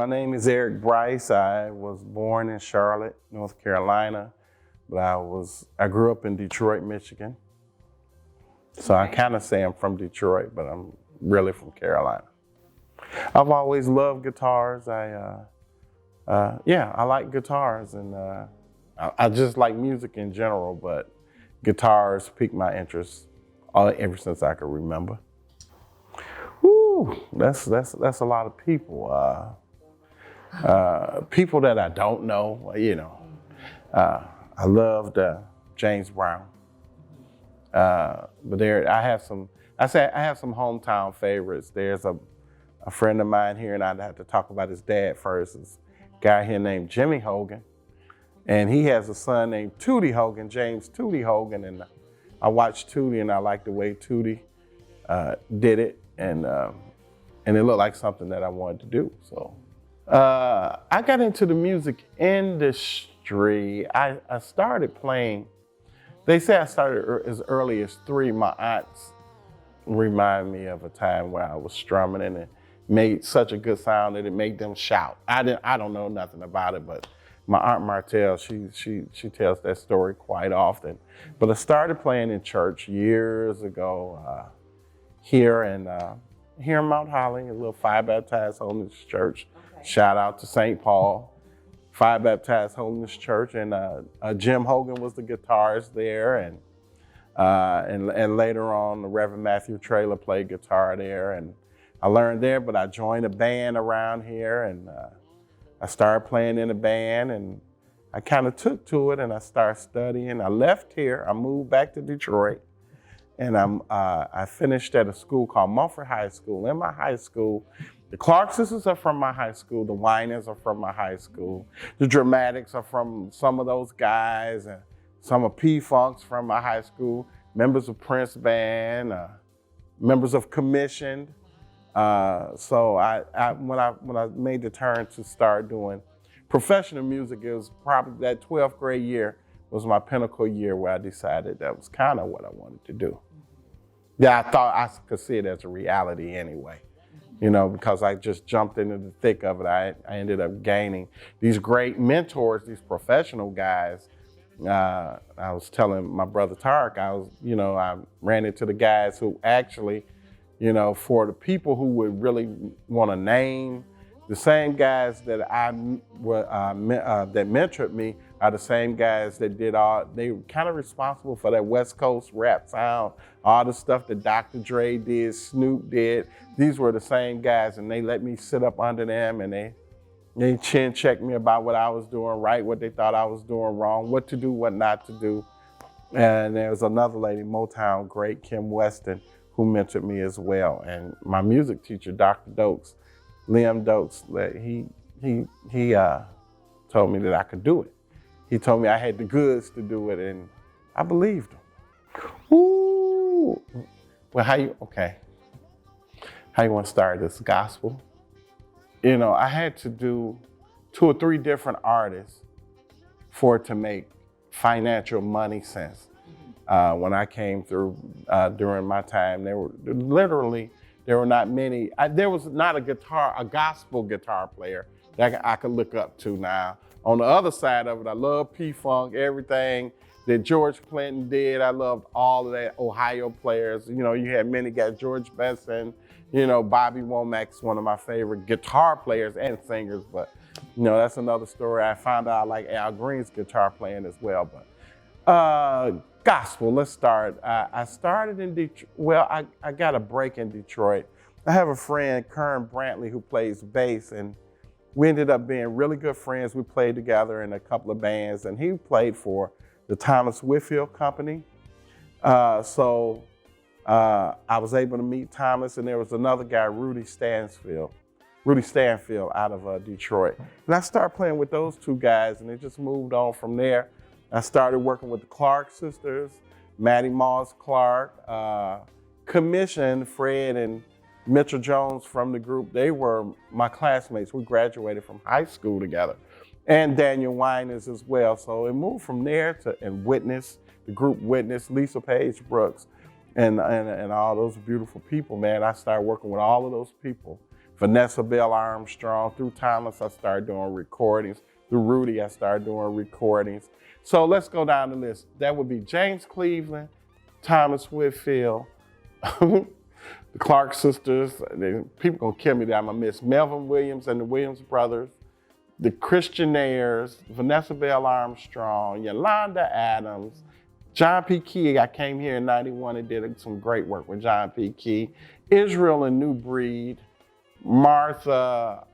My name is Eric Bryce. I was born in Charlotte, North Carolina, but I grew up in Detroit, Michigan. So I kind of say I'm from Detroit, but I'm really from Carolina. I've always loved guitars. I like guitars, and I just like music in general, but guitars piqued my interest ever since I could remember. Woo, that's a lot of people. People that I don't know, I loved James Brown. But I have some hometown favorites. There's a friend of mine here, and I'd have to talk about his dad first. This guy here named Jimmy Hogan, and he has a son named Tootie Hogan, James Tootie Hogan, and I watched Tootie, and I liked the way Tootie did it, and it looked like something that I wanted to do. So I got into the music industry. I started playing. They say I started as early as 3. My aunts remind me of a time where I was strumming and it made such a good sound that it made them shout. I don't know nothing about it, but my Aunt Martell, she tells that story quite often. But I started playing in church years ago here in Mount Holly, a little Fire Baptized Holiness Church. Okay. Shout out to St. Paul. Fire Baptized Holiness Church, and Jim Hogan was the guitarist there, and later on, the Reverend Matthew Traylor played guitar there, and I learned there. But I joined a band around here, and I started playing in a band, and I kind of took to it, and I started studying. I left here, I moved back to Detroit, and I finished at a school called Mumford High School. In my high school, the Clark sisters are from my high school. The Winans are from my high school. The Dramatics are from some of those guys, and some of P-Funk's from my high school. Members of Prince Band, members of Commissioned. So when I made the turn to start doing professional music, it was probably that 12th grade year was my pinnacle year where I decided that was kind of what I wanted to do. Yeah, I thought I could see it as a reality anyway. Because I just jumped into the thick of it. I ended up gaining these great mentors, these professional guys. I was telling my brother Tarek, I ran into the guys who actually, for the people who would really want to name, the same guys that that mentored me are the same guys that they were kind of responsible for that West Coast rap sound, all the stuff that Dr. Dre did, Snoop did. These were the same guys, and they let me sit up under them, and they chin checked me about what I was doing right, what they thought I was doing wrong, what to do, what not to do. And there was another lady, Motown great, Kim Weston, who mentored me as well. And my music teacher, Dr. Dokes, Liam Dokes, he told me that I could do it. He told me I had the goods to do it, and I believed him. Ooh. Well, how you want to start this gospel? I had to do 2 or 3 different artists for it to make financial money sense. When I came through during my time, there were not many. There was not a gospel guitar player that I could look up to now. On the other side of it, I love P-Funk, everything that George Clinton did. I loved all of that Ohio players. You had many guys, George Benson, Bobby Womack's one of my favorite guitar players and singers, but that's another story. I found out I like Al Green's guitar playing as well. But gospel, let's start. I started in Detroit. Well, I got a break in Detroit. I have a friend, Kern Brantley, who plays bass, and we ended up being really good friends. We played together in a couple of bands, and he played for the Thomas Whitfield Company. So I was able to meet Thomas, and there was another guy, Rudy Stanfield out of Detroit. And I started playing with those 2 guys, and it just moved on from there. I started working with the Clark sisters, Maddie Moss Clark, commissioned Fred and Mitchell Jones from the group. They were my classmates. We graduated from high school together. And Daniel Winans as well. So it moved from there to Witness, the group Witness, Lisa Page Brooks, and all those beautiful people, man. I started working with all of those people Vanessa Bell Armstrong. Through Thomas, I started doing recordings. Through Rudy, I started doing recordings. So let's go down the list. That would be James Cleveland, Thomas Whitfield, the Clark sisters. People gonna kill me that I'm gonna miss Melvin Williams and the Williams brothers, the Christianaires, Vanessa Bell Armstrong, Yolanda Adams, John P. Key. I came here in '91 and did some great work with John P. Key. Israel and New Breed, Martha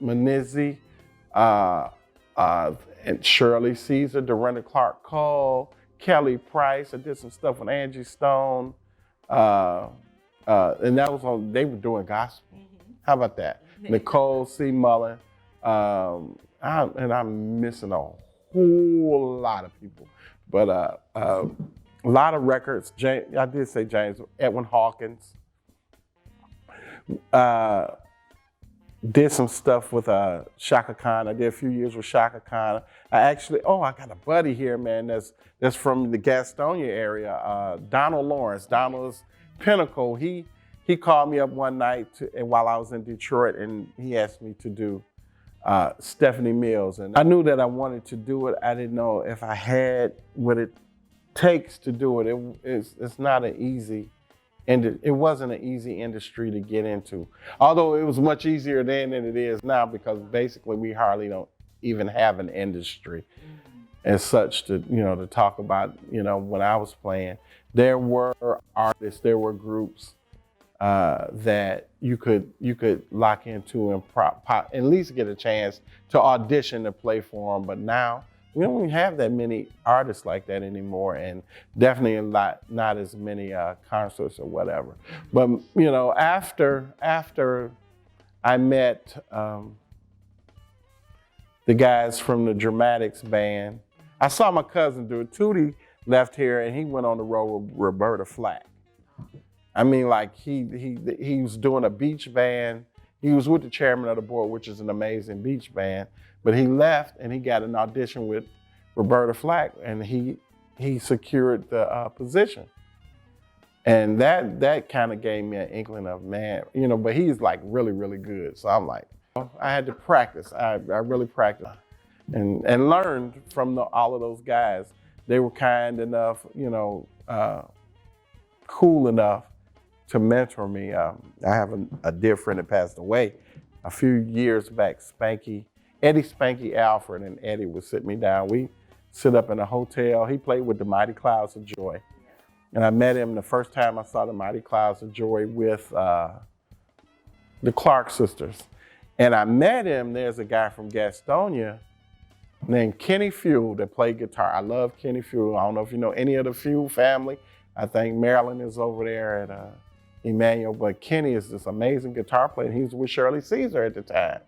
Menizzi, and Shirley Caesar, Dorinda Clark Cole, Kelly Price. I did some stuff with Angie Stone. And that was on, they were doing gospel. How about that? Nicole C. Mullen. And I'm missing a whole lot of people. But a lot of records. I did say James, Edwin Hawkins. Did some stuff with Shaka Khan. I did a few years with Shaka Khan. I got a buddy here, man, that's from the Gastonia area, Donald Lawrence. Donald's Pinnacle. He called me up one night while I was in Detroit, and he asked me to do Stephanie Mills. And I knew that I wanted to do it. I didn't know if I had what it takes to do it. It's not an easy, and it wasn't an easy industry to get into. Although it was much easier then than it is now, because basically we hardly don't even have an industry as such to talk about. When I was playing, there were artists, there were groups that you could lock into and at least get a chance to audition to play for them. But now we don't even have that many artists like that anymore, and definitely not as many concerts or whatever. But after I met the guys from the Dramatics band, I saw my cousin do it. Tootie left here and he went on the road with Roberta Flack. I mean, like he was doing a beach band. He was with the chairman of the board, which is an amazing beach band. But he left and he got an audition with Roberta Flack, and he secured the position. And that kind of gave me an inkling of, man, but he's like really, really good. So I'm like, I had to practice. I really practiced and learned from all of those guys. They were kind enough, cool enough to mentor me. I have a dear friend that passed away a few years back, Eddie Spanky Alfred, and Eddie would sit me down. We sit up in a hotel. He played with the Mighty Clouds of Joy. And I met him the first time I saw the Mighty Clouds of Joy with the Clark sisters. And I met him, there's a guy from Gastonia named Kenny Fuel that played guitar. I love Kenny Fuel. I don't know if you know any of the Fuel family. I think Marilyn is over there at Emmanuel, but Kenny is this amazing guitar player. He was with Shirley Caesar at the time.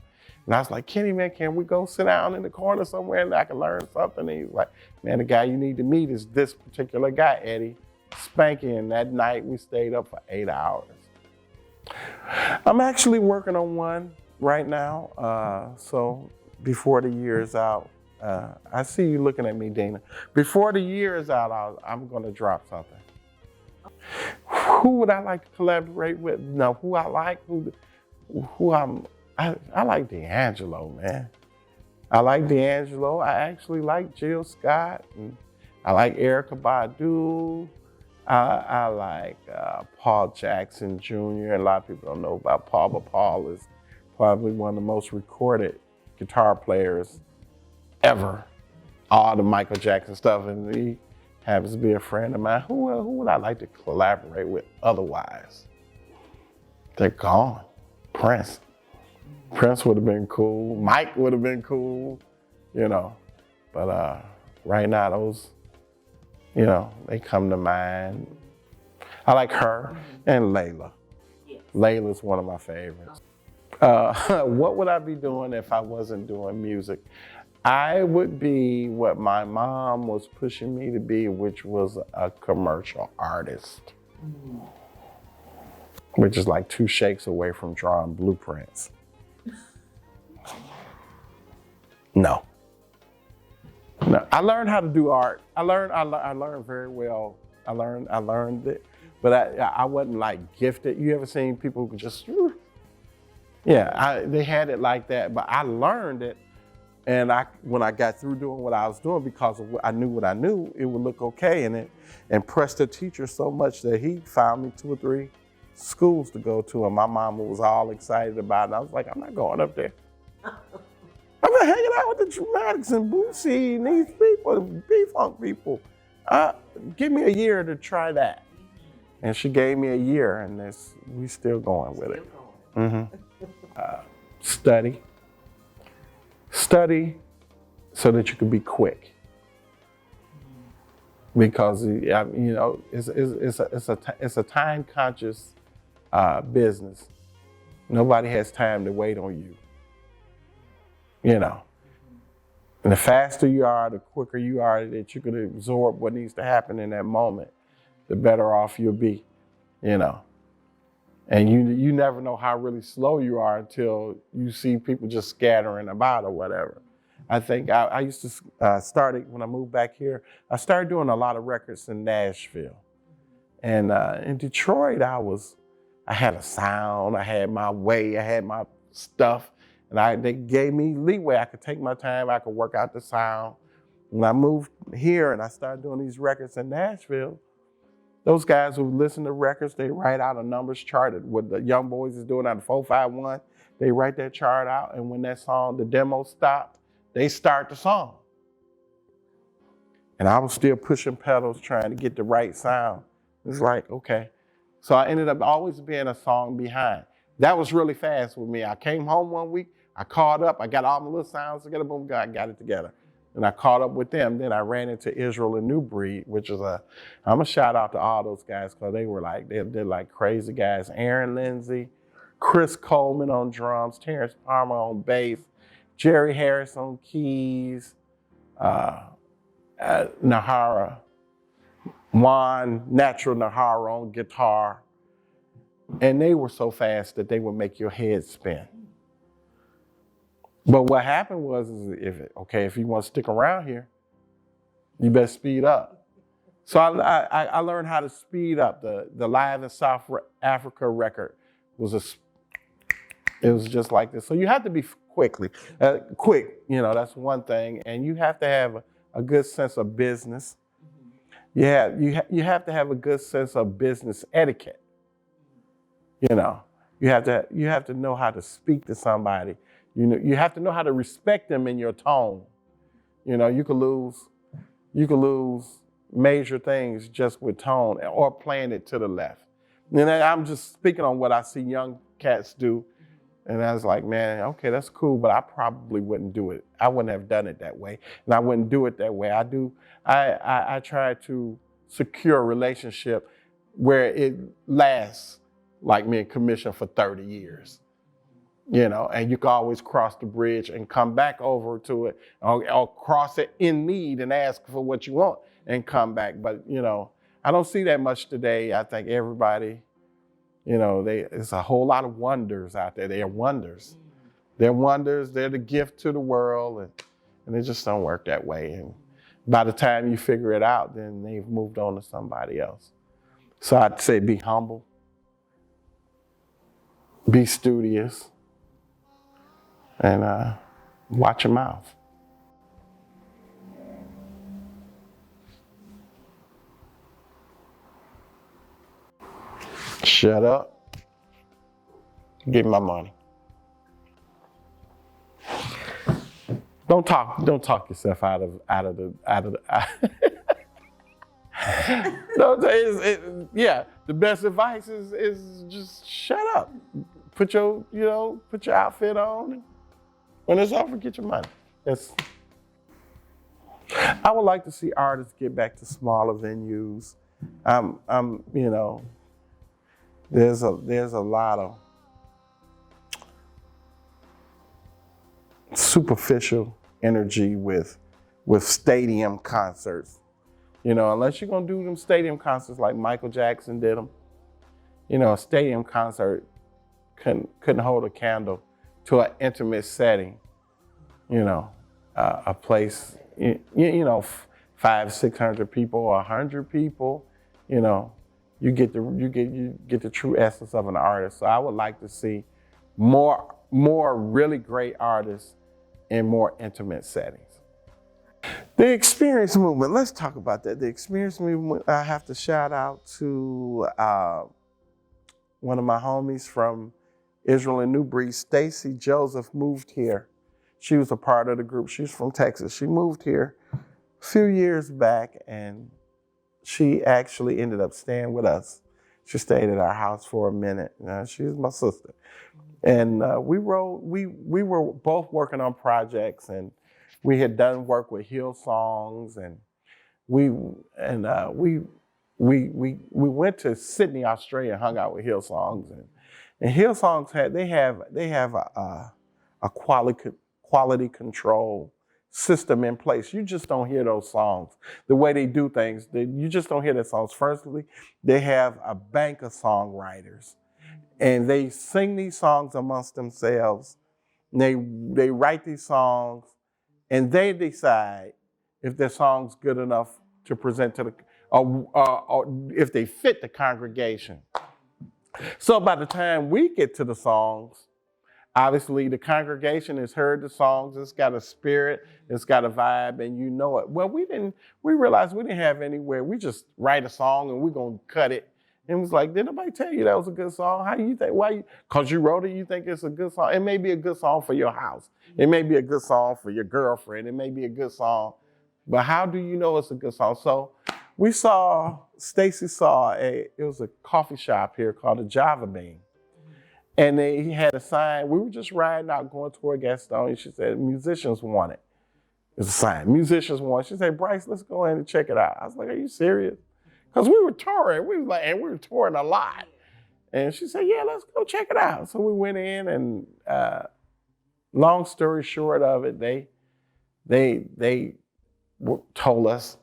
And I was like, Kenny, man, can we go sit down in the corner somewhere and I can learn something? And he's like, man, the guy you need to meet is this particular guy, Eddie Spanky. And that night we stayed up for 8 hours. I'm actually working on one right now. So before the year is out, I see you looking at me, Dina. Before the year is out, I'm gonna drop something. Who would I like to collaborate with? No, who I like, I like D'Angelo, man. I like D'Angelo. I actually like Jill Scott. And I like Erykah Badu. I like Paul Jackson Jr. A lot of people don't know about Paul, but Paul is probably one of the most recorded guitar players ever. All the Michael Jackson stuff, and he happens to be a friend of mine. Who would I like to collaborate with otherwise? They're gone. Prince. Prince would have been cool. Mike would have been cool, But right now, those, they come to mind. I like her and Layla. Yes. Layla's one of my favorites. What would I be doing if I wasn't doing music? I would be what my mom was pushing me to be, which was a commercial artist. Which is like 2 shakes away from drawing blueprints. No. I learned how to do art. I learned very well. I learned it, but I wasn't like gifted. You ever seen people who just Yeah, they had it like that, but I learned it. And when I got through doing what I was doing, because of I knew what I knew, it would look okay. And it impressed the teacher so much that he found me 2 or 3 schools to go to. And my mama was all excited about it. I was like, I'm not going up there. I'm not hanging out with the Dramatics and Bootsy and these people, B-Funk people. Give me a year to try that. And she gave me a year, and we still going with it. Study so that you can be quick. Because it's a time conscious business. Nobody has time to wait on you. And the faster you are, the quicker you are that you can absorb what needs to happen in that moment, the better off you'll be. And you never know how really slow you are until you see people just scattering about or whatever. I think I used to start when I moved back here. I started doing a lot of records in Nashville, and in Detroit, I had a sound, I had my way, I had my stuff, and they gave me leeway. I could take my time, I could work out the sound. When I moved here and I started doing these records in Nashville, those guys who listen to records, they write out a numbers chart. What the young boys is doing on the 451, they write that chart out, and when that song, the demo stopped, they start the song. And I was still pushing pedals, trying to get the right sound. It's like, okay. So I ended up always being a song behind. That was really fast with me. I came home one week, I caught up, I got all my little sounds together, boom, I got it together. And I caught up with them. Then I ran into Israel and New Breed, which is I'm gonna shout out to all those guys because they're like crazy guys. Aaron Lindsay, Chris Coleman on drums, Terrence Palmer on bass, Jerry Harris on keys, Nahara, Natural Nahara on guitar. And they were so fast that they would make your head spin. But what happened was, if you want to stick around here, you better speed up. So I learned how to speed up. The Live in South Africa record it was just like this. So you have to be quick. That's one thing. And you have to have a good sense of business. You have to have a good sense of business etiquette. You have to know how to speak to somebody. You have to know how to respect them in your tone. You could lose major things just with tone or playing it to the left. And I'm just speaking on what I see young cats do. And I was like, man, okay, that's cool, but I probably wouldn't do it. I wouldn't have done it that way. And I wouldn't do it that way. I try to secure a relationship where it lasts, like me and Commission for 30 years. And you can always cross the bridge and come back over to it, or cross it in need and ask for what you want and come back. But, I don't see that much today. I think everybody, there's a whole lot of wonders out there. They're wonders. They're wonders. They're the gift to the world. And it just don't work that way. And by the time you figure it out, then they've moved on to somebody else. So I'd say be humble. Be studious. And watch your mouth. Shut up. Give me my money. Don't talk yourself out of the. The best advice is just shut up. Put your outfit on. When it's over, get your money. I would like to see artists get back to smaller venues. There's a lot of superficial energy with stadium concerts. Unless you're gonna do them stadium concerts like Michael Jackson did them. A stadium concert couldn't hold a candle to an intimate setting, a place, 500-600 people or 100 people, you get the true essence of an artist. So I would like to see more really great artists in more intimate settings. The experience movement, let's talk about that. The experience movement, I have to shout out to one of my homies from Israel and New Breed, Stacy Joseph, moved here. She was a part of the group. She's from Texas. She moved here a few years back, and she actually ended up staying with us. She stayed at our house for a minute. She's my sister. And we were both working on projects, and we had done work with Hillsongs, and we went to Sydney, Australia, and hung out with Hillsongs, and Hillsongs have a quality control system in place. You just don't hear those songs the way they do things. You just don't hear their songs. Firstly, they have a bank of songwriters, and they sing these songs amongst themselves. They write these songs, and they decide if their song's good enough to present to the, or if they fit the congregation. So by the time we get to the songs, obviously the congregation has heard the songs, it's got a spirit, it's got a vibe, and you know it. Well, we realized we didn't have anywhere. We just write a song and we're gonna cut it. And it was like, did nobody tell you that was a good song? How do you think? Why? Because you wrote it, you think it's a good song. It may be a good song for your house. It may be a good song for your girlfriend. It may be a good song. But how do you know it's a good song? So Stacy saw it was a coffee shop here called the Java Bean. And he had a sign. We were just riding out, going toward Gaston. She said, musicians want it. It's a sign, musicians want it. She said, Bryce, let's go in and check it out. I was like, are you serious? Because we were touring. We were touring a lot. And she said, yeah, let's go check it out. So we went in, and long story short of it, they told us,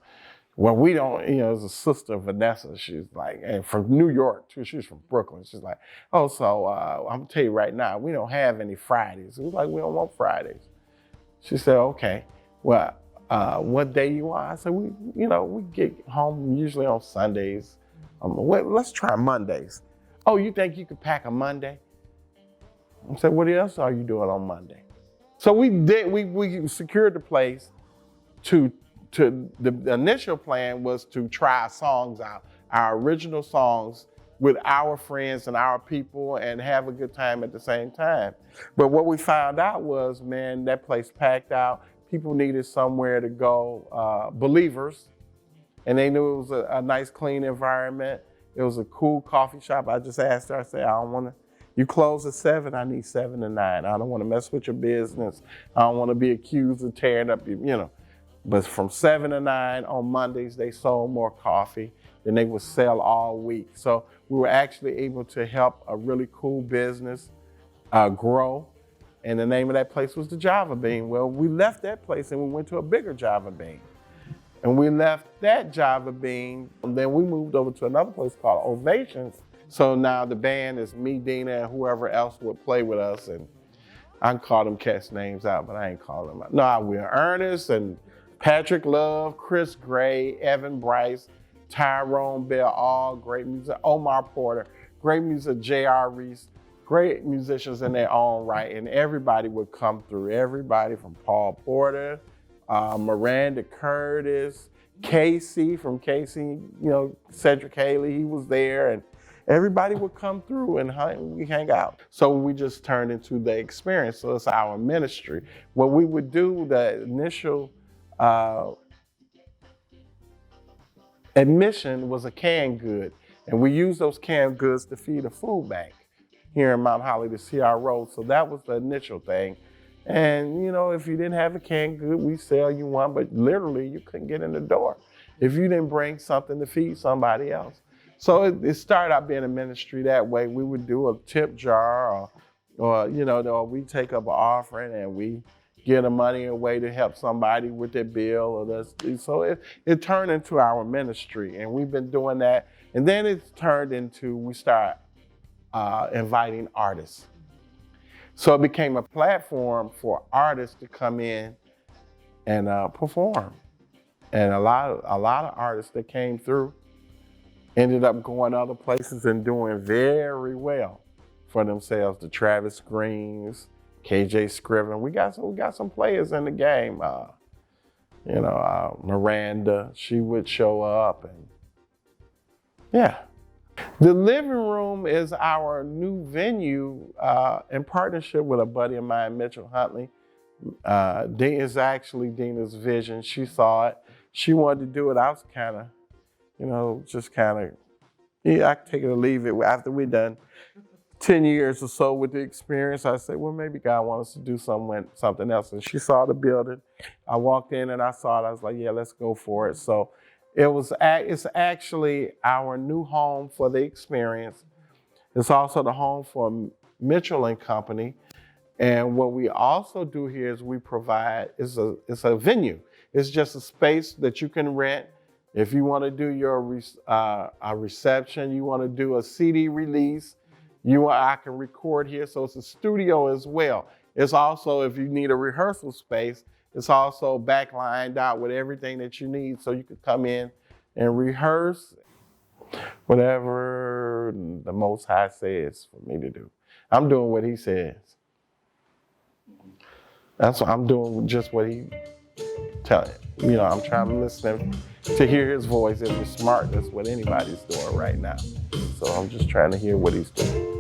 well, we don't, there's a sister, Vanessa, she's like, and from New York too, she's from Brooklyn. She's like, oh, so I'm gonna tell you right now, we don't have any Fridays. We was like, we don't want Fridays. She said, okay, well, what day you want? I said, we get home usually on Sundays. Let's try Mondays. Oh, you think you could pack a Monday? I said, what else are you doing on Monday? So we secured the place the initial plan was to try songs out, our original songs with our friends and our people, and have a good time at the same time. But what we found out was, man, that place packed out. People needed somewhere to go, believers, and they knew it was a nice, clean environment. It was a cool coffee shop. I just asked her, I said, you close at 7, I need 7 to 9. I don't want to mess with your business. I don't want to be accused of tearing up your, But from 7 to 9 on Mondays, they sold more coffee than they would sell all week. So we were actually able to help a really cool business grow. And the name of that place was the Java Bean. Well, we left that place and we went to a bigger Java Bean. And we left that Java Bean, and then we moved over to another place called Ovations. So now the band is me, Dina, and whoever else would play with us. And I can call them cats names out, but I ain't calling them out. No, I will. Ernest and Patrick Love, Chris Gray, Evan Bryce, Tyrone Bell, all great music. Omar Porter, great music. J.R. Reese, great musicians in their own right. And everybody would come through. Everybody from Paul Porter, Miranda Curtis, Casey from Casey, Cedric Haley, he was there. And everybody would come through and we hang out. So we just turned into the experience. So it's our ministry. What we would do, the initial admission was a canned good, and we used those canned goods to feed a food bank here in Mount Holly, the CRO. So that was the initial thing. And if you didn't have a canned good, we sell you one, but literally you couldn't get in the door if you didn't bring something to feed somebody else. So it started out being a ministry that way. We would do a tip jar, or we take up an offering and we give the money away to help somebody with their bill. So it turned into our ministry, and we've been doing that. And then it's turned into, we start inviting artists. So it became a platform for artists to come in and perform. And a lot of artists that came through ended up going other places and doing very well for themselves. The Travis Greens, KJ Scriven. We got some players in the game. Miranda, she would show up, and yeah. The living room is our new venue in partnership with a buddy of mine, Mitchell Huntley. Dean is actually Dina's vision. She saw it. She wanted to do it. I was kind of, I can take it or leave it. After we're done 10 years or so with the experience, I said, well, maybe God wants us to do something else. And she saw the building. I walked in and I saw it. I was like, yeah, let's go for it. So it's actually our new home for the experience. It's also the home for Mitchell and Company. And what we also do here is we provide, it's a venue. It's just a space that you can rent. If you want to do a reception, you want to do a CD release, I can record here. So it's a studio as well. It's also, if you need a rehearsal space, it's also backlined out with everything that you need. So you could come in and rehearse whatever the Most High says for me to do. I'm doing what he says. That's what I'm doing, just what he telling. I'm trying to listen to hear his voice. If you're smart, that's what anybody's doing right now. So I'm just trying to hear what he's doing.